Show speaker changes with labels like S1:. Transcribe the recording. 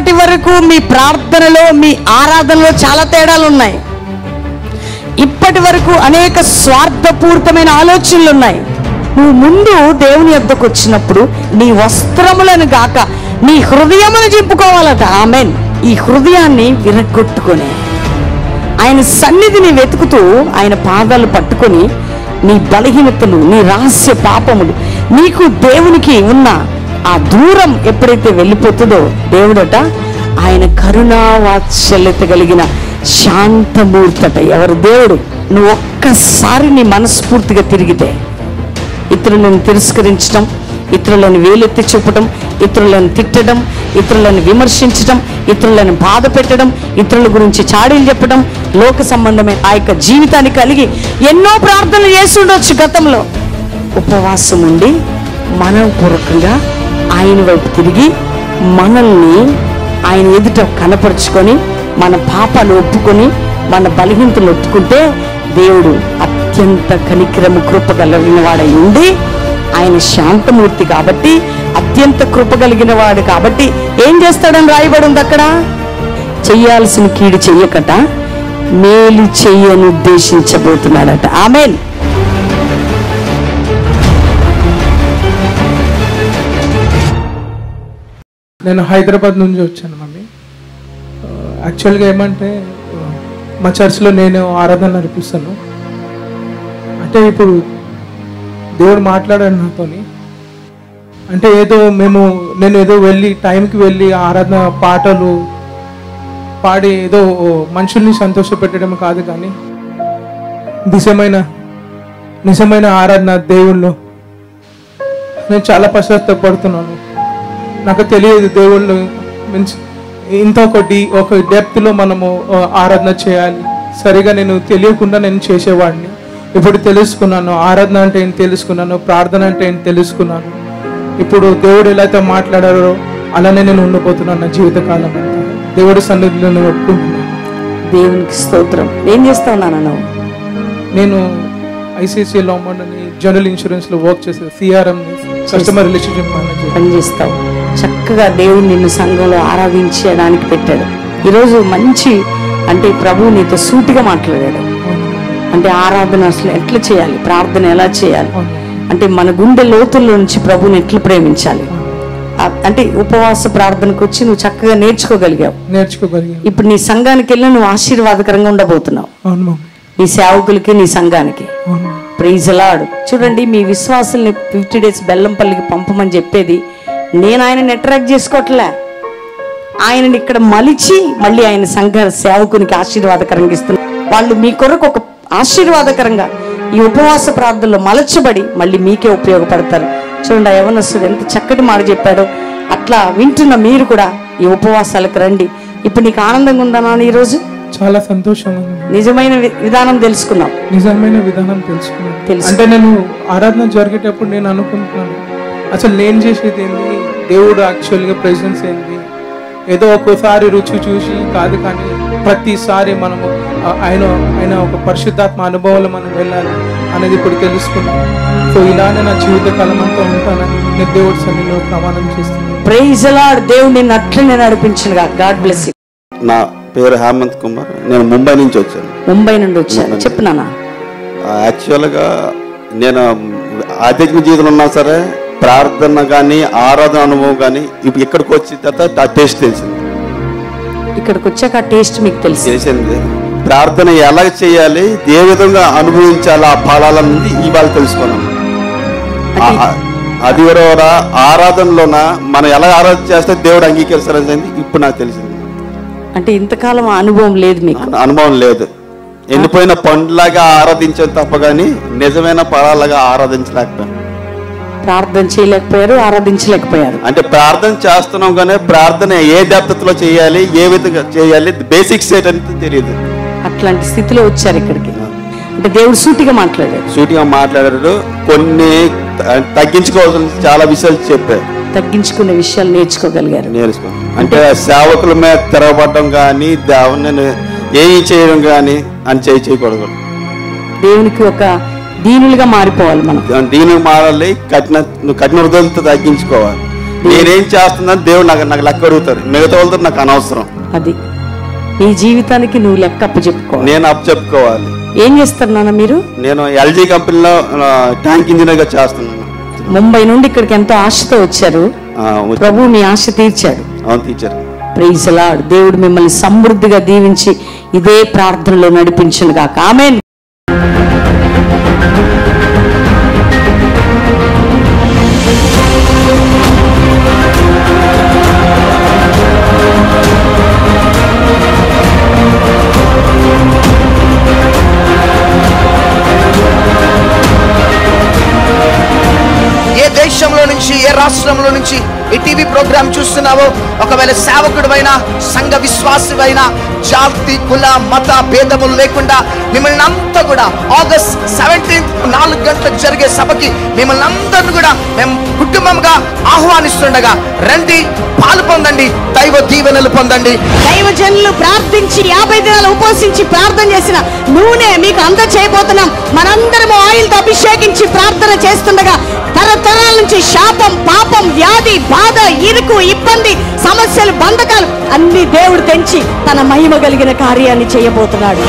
S1: ఇప్పటి వరకు మీ ప్రార్థనలో, మీ ఆరాధనలో చాలా తేడాలు ఉన్నాయి. ఇప్పటి వరకు అనేక స్వార్థపూరితమైన ఆలోచనలు ఉన్నాయి. నువ్వు ముందు దేవుని యొద్దకు వచ్చినప్పుడు నీ వస్త్రములను గాక నీ హృదయమును చింపుకోవాలట. ఆమెన్. ఈ హృదయాన్ని విరగొట్టుకొని ఆయన సన్నిధిని వెతుకుతూ ఆయన పాదాలు పట్టుకొని నీ బలహీనతలు, నీ రహస్య పాపములు, నీకు దేవునికి ఉన్న ఆ దూరం ఎప్పుడైతే వెళ్ళిపోతుందో దేవుడట ఆయన కరుణా వాత్సల్యత కలిగిన శాంతమూర్తట. ఎవరు దేవుడు? నువ్వు ఒక్కసారి నీ మనస్ఫూర్తిగా తిరిగితే ఇతరులను తిరస్కరించడం, ఇతరులను వేలెత్తి చూపడం, ఇతరులను తిట్టడం, ఇతరులను విమర్శించడం, ఇతరులను బాధ పెట్టడం, ఇతరుల గురించి చాడీలు చెప్పడం, లోక సంబంధమైన ఆ యొక్క జీవితాన్ని కలిగి ఎన్నో ప్రార్థనలు చేసి ఉండొచ్చు గతంలో. ఉపవాసం ఉండి మనపూర్వకంగా ఆయన వైపు తిరిగి మనల్ని ఆయన ఎదుట కనపరుచుకొని మన పాపాలు ఒప్పుకొని మన బలహీనతలు ఒప్పుకుంటే దేవుడు అత్యంత కనికరము కృప కలిగిన వాడై ఉండి ఆయన శాంతమూర్తి కాబట్టి, అత్యంత కృప కలిగిన వాడు కాబట్టి ఏం చేస్తాడని రాయబడి ఉంది అక్కడ. చెయ్యాల్సిన కీడు చెయ్యకట మేలు చెయ్యని ఉద్దేశించబోతున్నాడట. ఆమేన్.
S2: నేను హైదరాబాద్ నుంచి వచ్చాను మమ్మీ. యాక్చువల్గా ఏమంటే మా చర్చ్లో నేను ఆరాధన నడిపిస్తాను. అంటే ఇప్పుడు దేవుడు మాట్లాడాడు నాతోని. అంటే నేను ఏదో వెళ్ళి టైంకి వెళ్ళి ఆరాధన పాటలు పాడి ఏదో మనుషుల్ని సంతోషపెట్టడం కాదు, కానీ నిజమైన ఆరాధన దేవుళ్ళు. నేను చాలా పశ్చాత్తాపడుతున్నాను. నాకు తెలియదు దేవుళ్ళు మీన్స్ ఇంత ఒక డెప్త్లో మనము ఆరాధన చేయాలి. సరిగా నేను తెలియకుండా నేను చేసేవాడిని. ఇప్పుడు తెలుసుకున్నాను ఆరాధన అంటే ఏంటి తెలుసుకున్నాను, ప్రార్థన అంటే ఏంటి తెలుసుకున్నాను. ఇప్పుడు దేవుడు ఎలా అయితే మాట్లాడారో అలానే నేను ఉండిపోతున్నాను నా జీవితకాలం అంతా. దేవుడి సన్నిధిలో నేను ఒప్పుకుంటున్నాను.
S1: దేవునికి స్తోత్రం. ఏం చేస్తావు నాన్న?
S2: నేను ఐసిఐసిఐలో జనరల్ ఇన్సూరెన్స్లో వర్క్ చేసేది, సిఆర్ఎం కస్టమర్ రిలేషన్షిప్ మేనేజర్
S1: పనిచేస్తావు. చక్కగా దేవుడు నిన్ను సంఘంలో ఆరాధించడానికి పెట్టాడు. ఈరోజు మంచి అంటే ప్రభువు నీతో సూటిగా మాట్లాడాడు. అంటే ఆరాధన అసలు ఎట్లా చేయాలి, ప్రార్థన ఎలా చేయాలి, అంటే మన గుండె లోతుల్లో నుంచి ప్రభువుని ఎట్లా ప్రేమించాలి. అంటే ఉపవాస ప్రార్థనకు వచ్చి నువ్వు చక్కగా నేర్చుకోగలిగావు. ఇప్పుడు నీ సంఘానికి వెళ్ళి నువ్వు ఆశీర్వాదకరంగా ఉండబోతున్నావు, నీ సేవకులకి, నీ సంఘానికి. Praise the lord. చూడండి, మీ విశ్వాసుల్ని 50 days బెల్లంపల్లికి పంపమని చెప్పేది నేను ఆయనని అట్రాక్ట్ చేసుకోవట్లే. ఆయనని ఇక్కడ మలిచి మళ్ళీ ఆయన సంఘ సేవకునికి ఆశీర్వాదకరంగా ఇస్తున్నారు. వాళ్ళు మీ కొరకు ఒక ఆశీర్వాదకరంగా ఈ ఉపవాస ప్రార్థనలో మలచబడి మళ్ళీ మీకే ఉపయోగపడతారు. చూడండి, ఆ యవనస్తుడు ఎంత చక్కటి మాట చెప్పాడో. అట్లా వింటున్న మీరు కూడా ఈ ఉపవాసాలకు రండి. ఇప్పుడు నీకు ఆనందంగా ఉందా నాన్న? ఈరోజు
S2: చాలా సంతోషంగా ఉంది.
S1: నిజమైన విధానం తెలుసుకున్నాం.
S2: అంటే నేను ఆరాధన జరిగేటప్పుడు నేను అనుకుంటున్నాను అసలు నేను చేసేది ఏంది, దేవుడు యాక్చువల్గా ప్రెజెన్స్ ఏంది. ఏదో ఒక్కోసారి రుచి చూసి కాదు, కానీ ప్రతిసారి మనము ఆయన ఒక పరిశుద్ధాత్మ అనుభవాలు మనం వెళ్ళాలి అనేది ఇప్పుడు తెలుసుకున్నాను. సో ఇలానే నా జీవితకాలం అంతా ఉంటానని నేను దేవుడి సన్నిధిలో ప్రమాణం చేస్తున్నాను.
S1: Praise the lord. దేవుడు నిన్ను అట్లనే నడిపించునుగా. God bless you.
S3: నా పేరు హేమంత్ కుమార్. నేను ముంబై నుంచి వచ్చాను.
S1: ముంబై నుండి వచ్చాను. చెప్పు నాన్న.
S3: యాక్చువల్గా నేను ఆధ్యాత్మిక జీవితంలో ఉన్నా సరే ప్రార్థన కానీ ఆరాధన అనుభవం కానీ ఇప్పుడు ఇక్కడికి వచ్చిన తర్వాత ఆ టేస్ట్ తెలిసింది.
S1: ఇక్కడికి వచ్చాక ఆ టేస్ట్ మీకు తెలిసింది.
S3: ప్రార్థన ఎలా చేయాలి, ఏ విధంగా అనుభవించాలి, ఆ ఫలాలన్నది ఇవాళ తెలుసుకున్నాను. అది ఆరాధనలోన మనం ఎలా ఆరాధన చేస్తే దేవుడు అంగీకరిస్తారని ఇప్పుడు నాకు తెలిసింది.
S1: అంటే ఇంతకాలం అనుభవం లేదు మీకు?
S3: అనుభవం లేదు. ఎండిపోయిన పండ్లాగా ఆరాధించాను తప్ప కానీ నిజమైన ఫలాలుగా ఆరాధించలేకపోయాను.
S1: ప్రార్థన చేయలేకపోయారు, ఆరాధించలేకపోయారు.
S3: అంటే ప్రార్థన చేస్తున్నాం కానీ ప్రార్థన ఏ దత్తతలో చేయాలి, ఏ విధంగా చేయాలి, బేసిక్స్ ఏంటంటే తెలియదు.
S1: అట్లాంటి స్థితిలో వచ్చారు ఇక్కడికి. అంటే దేవుడు సూటిగా మాట్లాడారు. కొన్ని తగ్గించుకోవాల్సిన చాలా విషయాలు చెప్పారు. తగ్గించుకునే విషయాలు నేర్చుకోగలిగారు.
S3: అంటే సేవకుల మీద తిరగబడడం కానీ దేవుని ఏమి చేయడం కానీ అని చేయకూడదు.
S1: దేవునికి ఒక దీనులుగా మారిపోవాలి. మనం
S3: దీనికి మారాలి. కఠిన హృదయంతో తగ్గించుకోవాలి. నేనేం చేస్తున్నాను దేవుడు నాకు లెక్క అడుగుతారు, మిగతా వాళ్ళతో నాకు అనవసరం.
S1: అది నీ జీవితానికి నువ్వు లెక్క అప్పచెప్పుకోవాలి.
S3: నేను అప్పచెప్పుకోవాలి.
S1: ఏం చేస్తారు నాన్న మీరు? నేను
S3: ఎల్జీ కంపెనీలో ట్యాంక్ ఇంజనీర్ గా చేస్తున్నాను.
S1: ముంబై నుండి ఇక్కడికి ఎంతో ఆశతో వచ్చారు. ప్రభు మీ ఆశ తీర్చాడు.
S3: అవును, తీర్చారు.
S1: Praise the lord. దేవుడు మిమ్మల్ని సమృద్ధిగా దీవించి ఇదే ప్రార్థనలో నడిపించును గాక. ఆమేన్.
S4: దేశంలో నుంచి, ఏ రాష్ట్రంలో నుంచి ఈ టీవీ ప్రోగ్రామ్ చూస్తున్నావో, ఒకవేళ సేవకుడివైనా, సంఘ విశ్వాసివైనా, జాతి కుల మత భేదములు లేకుండా మిమ్మల్ని అంతా కూడా ఆగస్ట్ 17 4 గంటలకు జరిగే సభకి మిమ్మల్ని అందరిని కూడా మేము కుటుంబంగా ఆహ్వానిస్తుండగా రండి, పాలు పొందండి, దైవ దీవెనలు పొందండి.
S1: దైవజనులు ప్రార్థించి 50 దినాలు ఉపవసించి ప్రార్థన చేసిన నూనె మీకు అందచేయబోతున్నాం. మనందరము ఆయిల్తో అభిషేకించి ప్రార్థన చేస్తుండగా తరతరాల నుంచి శాపం, పాపం, వ్యాధి, బాధ, ఇరుకు, ఇబ్బంది, సమస్యలు, బంధకాలు అన్ని దేవుడు తెంచి తన మహిమ కలిగిన కార్యాన్ని చేయబోతున్నాడు.